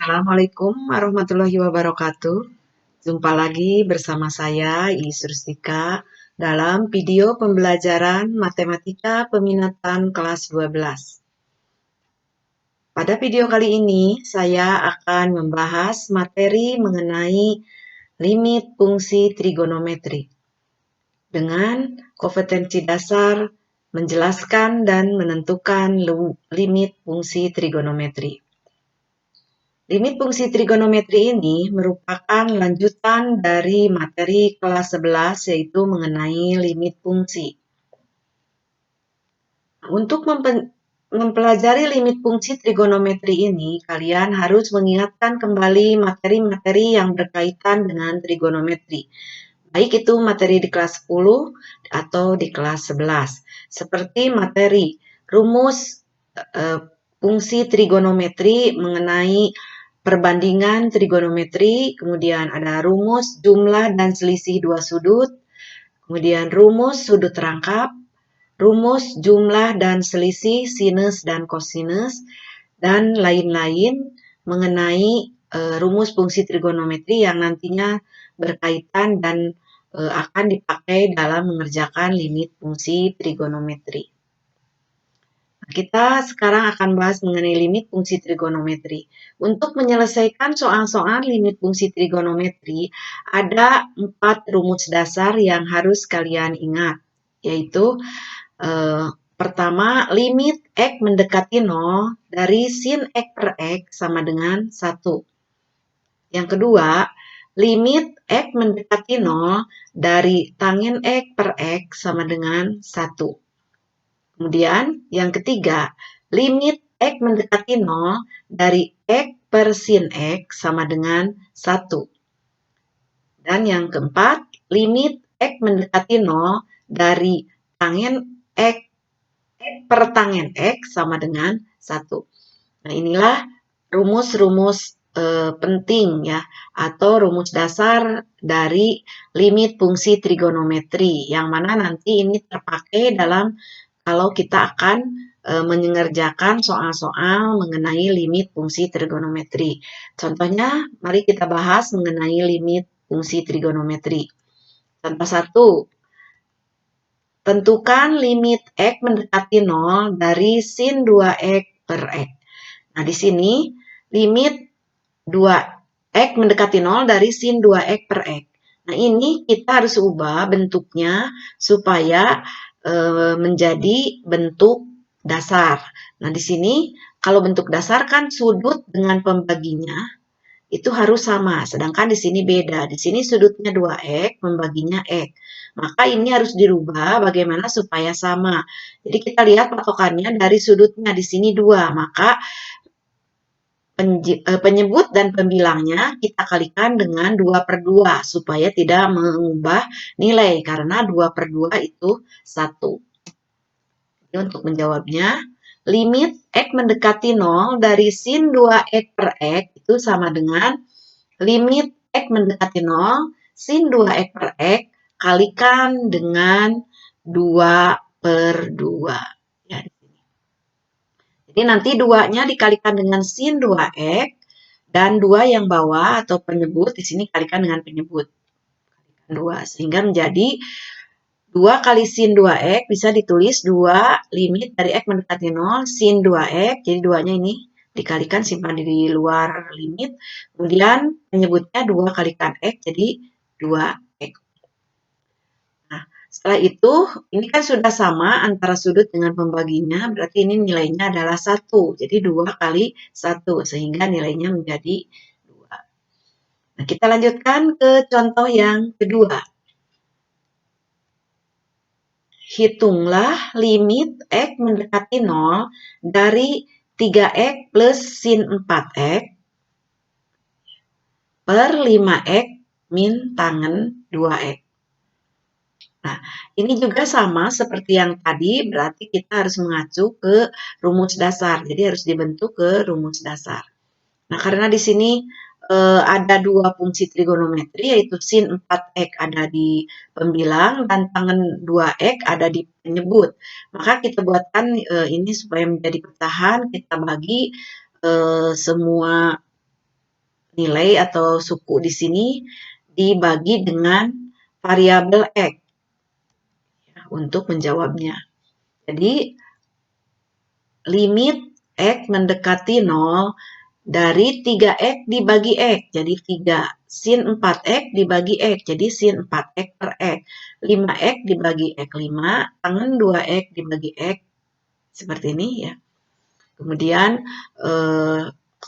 Assalamualaikum warahmatullahi wabarakatuh. Jumpa lagi bersama saya, Iis Rustika, dalam video pembelajaran Matematika Peminatan kelas 12. Pada video kali ini, saya akan membahas materi mengenai limit fungsi trigonometri dengan kompetensi dasar menjelaskan dan menentukan limit fungsi trigonometri. Limit fungsi trigonometri ini merupakan lanjutan dari materi kelas 11 yaitu mengenai limit fungsi. Untuk mempelajari limit fungsi trigonometri ini, kalian harus mengingatkan kembali materi-materi yang berkaitan dengan trigonometri. Baik itu materi di kelas 10 atau di kelas 11. Seperti materi rumus fungsi trigonometri mengenai perbandingan trigonometri, kemudian ada rumus jumlah dan selisih dua sudut, kemudian rumus sudut rangkap, rumus jumlah dan selisih sinus dan kosinus, dan lain-lain mengenai rumus fungsi trigonometri yang nantinya berkaitan dan akan dipakai dalam mengerjakan limit fungsi trigonometri. Kita sekarang akan bahas mengenai limit fungsi trigonometri. Untuk menyelesaikan soal-soal limit fungsi trigonometri, ada 4 rumus dasar yang harus kalian ingat, yaitu pertama, limit X mendekati 0 dari sin X per X sama dengan 1. Yang kedua, limit X mendekati 0 dari tangen X per X sama dengan 1. Kemudian yang ketiga, limit X mendekati 0 dari X per sin X sama dengan 1. Dan yang keempat, limit X mendekati 0 dari tangen X per tangen X sama dengan 1. Nah, inilah rumus-rumus penting ya, atau rumus dasar dari limit fungsi trigonometri, yang mana nanti ini terpakai dalam kalau kita akan mengerjakan soal-soal mengenai limit fungsi trigonometri. Contohnya, mari kita bahas mengenai limit fungsi trigonometri. Contoh 1, tentukan limit X mendekati 0 dari sin 2X per X. Nah, di sini limit 2X mendekati 0 dari sin 2X per X. Nah, ini kita harus ubah bentuknya supaya menjadi bentuk dasar. Nah, di sini kalau bentuk dasar kan sudut dengan pembaginya itu harus sama, sedangkan di sini beda. Di sini sudutnya 2X, pembaginya X. Maka ini harus dirubah bagaimana supaya sama. Jadi kita lihat patokannya dari sudutnya di sini 2, maka penyebut dan pembilangnya kita kalikan dengan 2 per 2 supaya tidak mengubah nilai karena 2 per 2 itu 1. Jadi untuk menjawabnya, limit X mendekati 0 dari sin 2X per X itu sama dengan limit X mendekati 0 sin 2X per X kalikan dengan 2 per 2. Ya, jadi nanti 2-nya dikalikan dengan sin 2X dan 2 yang bawah atau penyebut di sini kalikan dengan penyebut. 2 sehingga menjadi 2 kali sin 2X bisa ditulis 2 limit dari X mendekati 0 sin 2X. Jadi 2-nya ini dikalikan simpan di luar limit. Kemudian penyebutnya 2 kalikan X jadi 2X. Nah, setelah itu ini kan sudah sama antara sudut dengan pembaginya, berarti ini nilainya adalah 1. Jadi 2 kali 1 sehingga nilainya menjadi 2. Nah, kita lanjutkan ke contoh yang kedua. Hitunglah limit X mendekati 0 dari 3X plus sin 4X per 5X min tangen 2X. Nah, ini juga sama seperti yang tadi, berarti kita harus mengacu ke rumus dasar. Jadi harus dibentuk ke rumus dasar. Nah, karena di sini ada 2 fungsi trigonometri, yaitu sin 4X ada di pembilang dan tangen 2X ada di penyebut. Maka kita buatkan ini supaya menjadi pecahan, kita bagi semua nilai atau suku di sini dibagi dengan variabel X ya, untuk menjawabnya. Jadi limit X mendekati 0 dari 3X dibagi X, jadi 3. Sin 4X dibagi X, jadi sin 4X per X. 5X dibagi X, 5. Tangan 2X dibagi X, seperti ini ya. Kemudian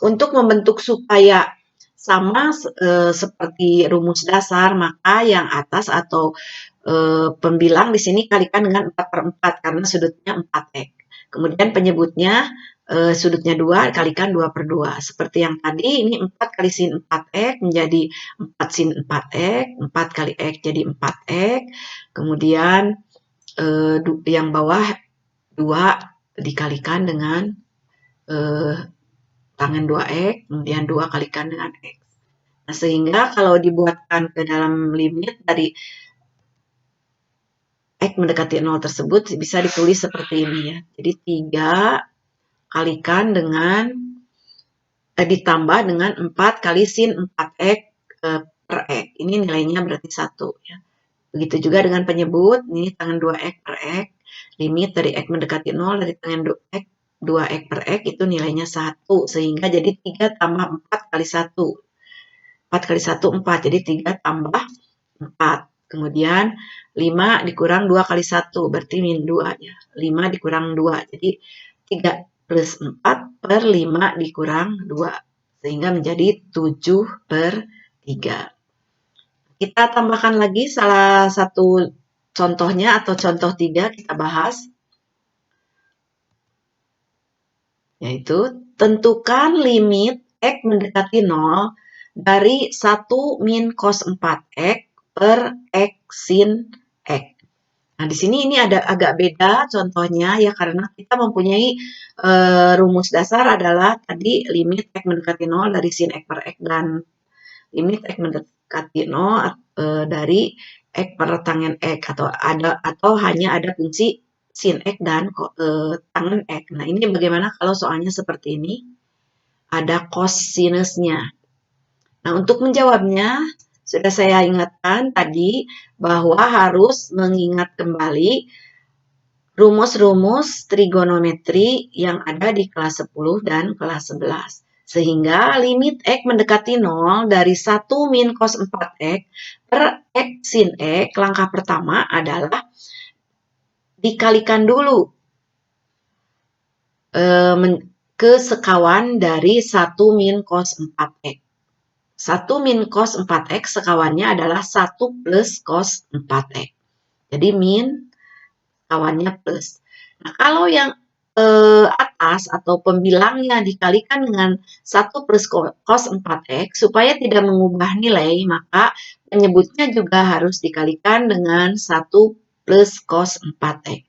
untuk membentuk supaya sama seperti rumus dasar, maka yang atas atau pembilang di sini kalikan dengan 4/4 karena sudutnya 4X. Kemudian penyebutnya sudutnya 2 kalikan 2/2. Seperti yang tadi, ini 4 kali sin 4X menjadi 4 sin 4X, 4 kali X jadi 4X. Kemudian yang bawah 2 dikalikan dengan tangan 2X, kemudian 2 kalikan dengan X. Nah, sehingga kalau dibuatkan ke dalam limit dari X mendekati 0 tersebut bisa ditulis seperti ini ya. Jadi 3 kalikan dengan ditambah dengan 4 kali sin 4X per X. Ini nilainya berarti 1 ya. Begitu juga dengan penyebut, ini tangan 2X per X. Limit dari X mendekati 0 dari tangan 2X per X itu nilainya 1. Sehingga jadi 3 tambah 4 kali 1. 4 kali 1, 4. Jadi 3 tambah 4. Kemudian 5 dikurang 2 kali 1, berarti min 2 ya. 5 dikurang 2, jadi 3 plus 4 per 5 dikurang 2. Sehingga menjadi 7/3. Kita tambahkan lagi salah satu contohnya atau contoh 3 kita bahas. Yaitu tentukan limit X mendekati 0 dari 1 min cos 4X per X sin X. Nah, di sini ini ada agak beda contohnya ya karena kita mempunyai rumus dasar adalah tadi limit X mendekati 0 dari sin X per X dan limit X mendekati 0 dari X per tangen X atau hanya ada fungsi sin X dan tangen X. Nah, ini bagaimana kalau soalnya seperti ini? Ada cosinusnya. Nah, untuk menjawabnya, sudah saya ingatkan tadi bahwa harus mengingat kembali rumus-rumus trigonometri yang ada di kelas 10 dan kelas 11. Sehingga limit X mendekati 0 dari 1 min cos 4X per X sin X, langkah pertama adalah dikalikan dulu ke sekawan dari 1 min cos 4X. 1 min cos 4X sekawannya adalah 1 plus cos 4X. Jadi min sekawannya plus. Nah, kalau yang atas atau pembilangnya dikalikan dengan 1 plus cos 4X, supaya tidak mengubah nilai, maka penyebutnya juga harus dikalikan dengan 1 plus cos 4X.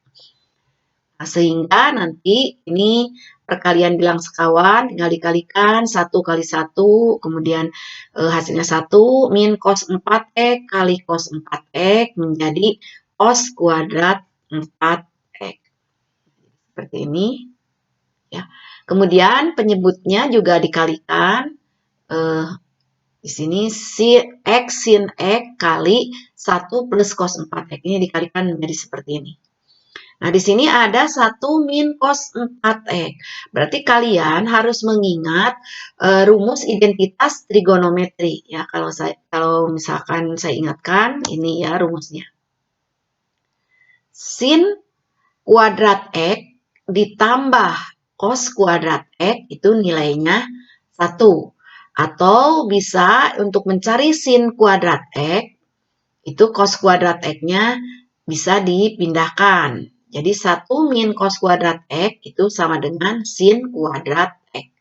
Nah, sehingga nanti ini perkalian bilang sekawan tinggal dikalikan 1 kali 1, kemudian hasilnya 1 min cos 4X kali cos 4X menjadi cos kuadrat 4X. Seperti ini. Ya. Kemudian penyebutnya juga dikalikan di sini X sin X kali 1 plus cos 4X. Ini dikalikan menjadi seperti ini. Nah, di sini ada 1 min cos 4X. Berarti kalian harus mengingat rumus identitas trigonometri. Ya, kalau misalkan saya ingatkan, ini ya rumusnya. Sin kuadrat X ditambah cos kuadrat X itu nilainya 1. Atau bisa untuk mencari sin kuadrat X, itu cos kuadrat X-nya bisa dipindahkan. Jadi 1 min cos kuadrat X itu sama dengan sin kuadrat X.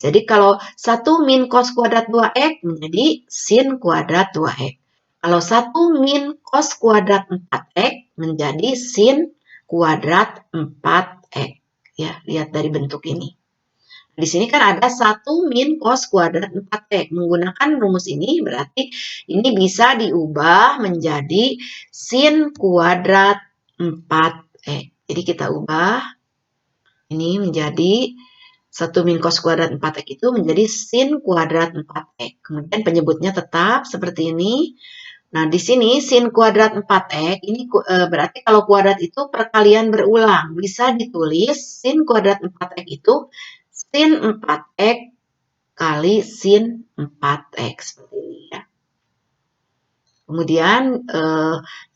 Jadi kalau 1 min cos kuadrat 2X menjadi sin kuadrat 2X. Kalau 1 min cos kuadrat 4X menjadi sin kuadrat 4X. Ya, lihat dari bentuk ini. Di sini kan ada 1 min cos kuadrat 4X. Menggunakan rumus ini berarti ini bisa diubah menjadi sin kuadrat 4X. Jadi kita ubah ini menjadi 1 min cos kuadrat 4x itu menjadi sin kuadrat 4x. Kemudian penyebutnya tetap seperti ini. Nah, di sini sin kuadrat 4x ini berarti kalau kuadrat itu perkalian berulang. Bisa ditulis sin kuadrat 4x itu sin 4x kali sin 4x seperti ini ya. Kemudian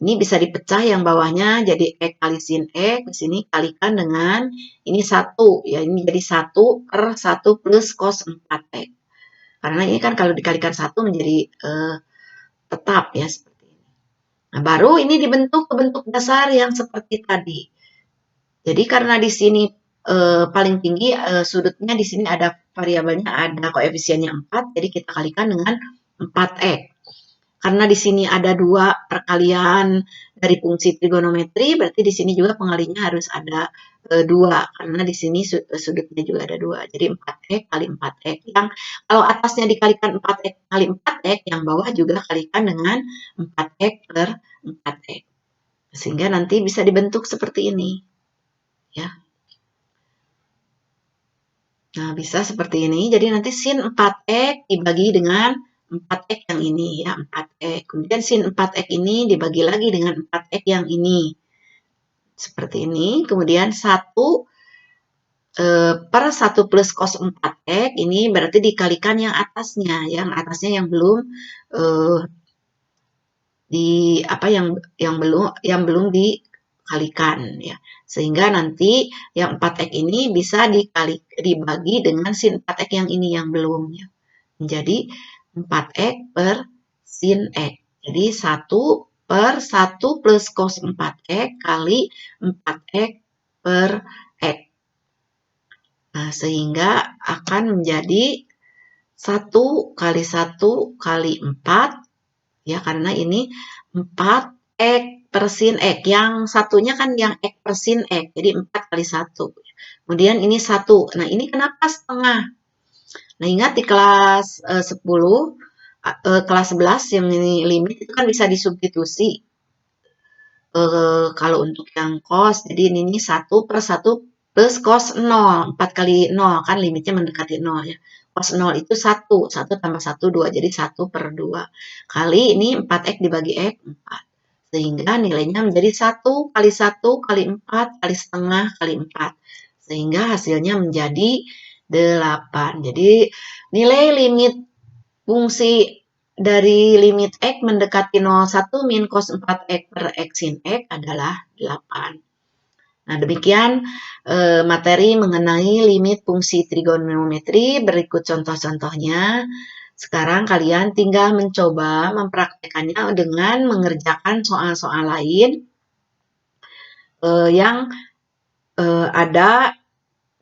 ini bisa dipecah yang bawahnya jadi X kali sin X. Di sini kalikan dengan ini 1 ya, ini jadi 1 per 1 plus cos 4X. Karena ini kan kalau dikalikan 1 menjadi tetap ya seperti ini. Nah, baru ini dibentuk ke bentuk dasar yang seperti tadi. Jadi karena di sini paling tinggi sudutnya di sini ada variabelnya, ada koefisiennya 4, jadi kita kalikan dengan 4x. Karena di sini ada 2 perkalian dari fungsi trigonometri, berarti di sini juga pengalinya harus ada 2, karena di sini sudutnya juga ada 2. Jadi 4x kali 4x. Yang kalau atasnya dikalikan 4x kali 4x, yang bawah juga kalikan dengan 4x per 4x. Sehingga nanti bisa dibentuk seperti ini. Ya. Nah, bisa seperti ini. Jadi nanti sin 4x dibagi dengan 4x yang ini ya, 4x. Kemudian sin 4x ini dibagi lagi dengan 4x yang ini. Seperti ini. Kemudian 1 per 1 plus cos 4x ini berarti dikalikan yang atasnya. Yang atasnya yang belum yang belum dikalikan ya. Sehingga nanti yang 4x ini bisa dibagi dengan sin 4x yang ini yang belum ya. Menjadi 4x per sin x. Jadi 1 per 1 plus cos 4x kali 4x per x. Nah, sehingga akan menjadi 1 kali 1 kali 4 ya, karena ini 4x per sin x. Yang satunya kan yang x per sin x, jadi 4 kali 1. Kemudian ini 1. Nah, ini kenapa setengah? Nah, ingat di kelas 10, kelas 11 yang ini limit itu kan bisa disubstitusi. Kalau untuk yang cos, jadi ini 1 per 1 plus cos 0. 4 kali 0 kan limitnya mendekati 0 ya. Cos 0 itu 1. 1 tambah 1, 2. Jadi 1 per 2. Kali ini 4x dibagi x, 4. Sehingga nilainya menjadi 1 kali 1 kali 4 kali setengah kali 4. Sehingga hasilnya menjadi 8. Jadi nilai limit fungsi dari limit x mendekati 0,1 min cos 4x per x sin x adalah 8. Nah, demikian materi mengenai limit fungsi trigonometri. Berikut contoh-contohnya. Sekarang kalian tinggal mencoba mempraktekannya dengan mengerjakan soal-soal lain yang ada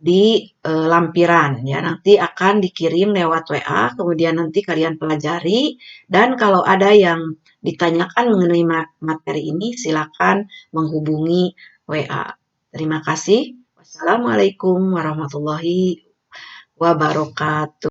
di lampiran ya, nanti akan dikirim lewat WA, kemudian nanti kalian pelajari, dan kalau ada yang ditanyakan mengenai materi ini silakan menghubungi WA. Terima kasih. Wassalamualaikum warahmatullahi wabarakatuh.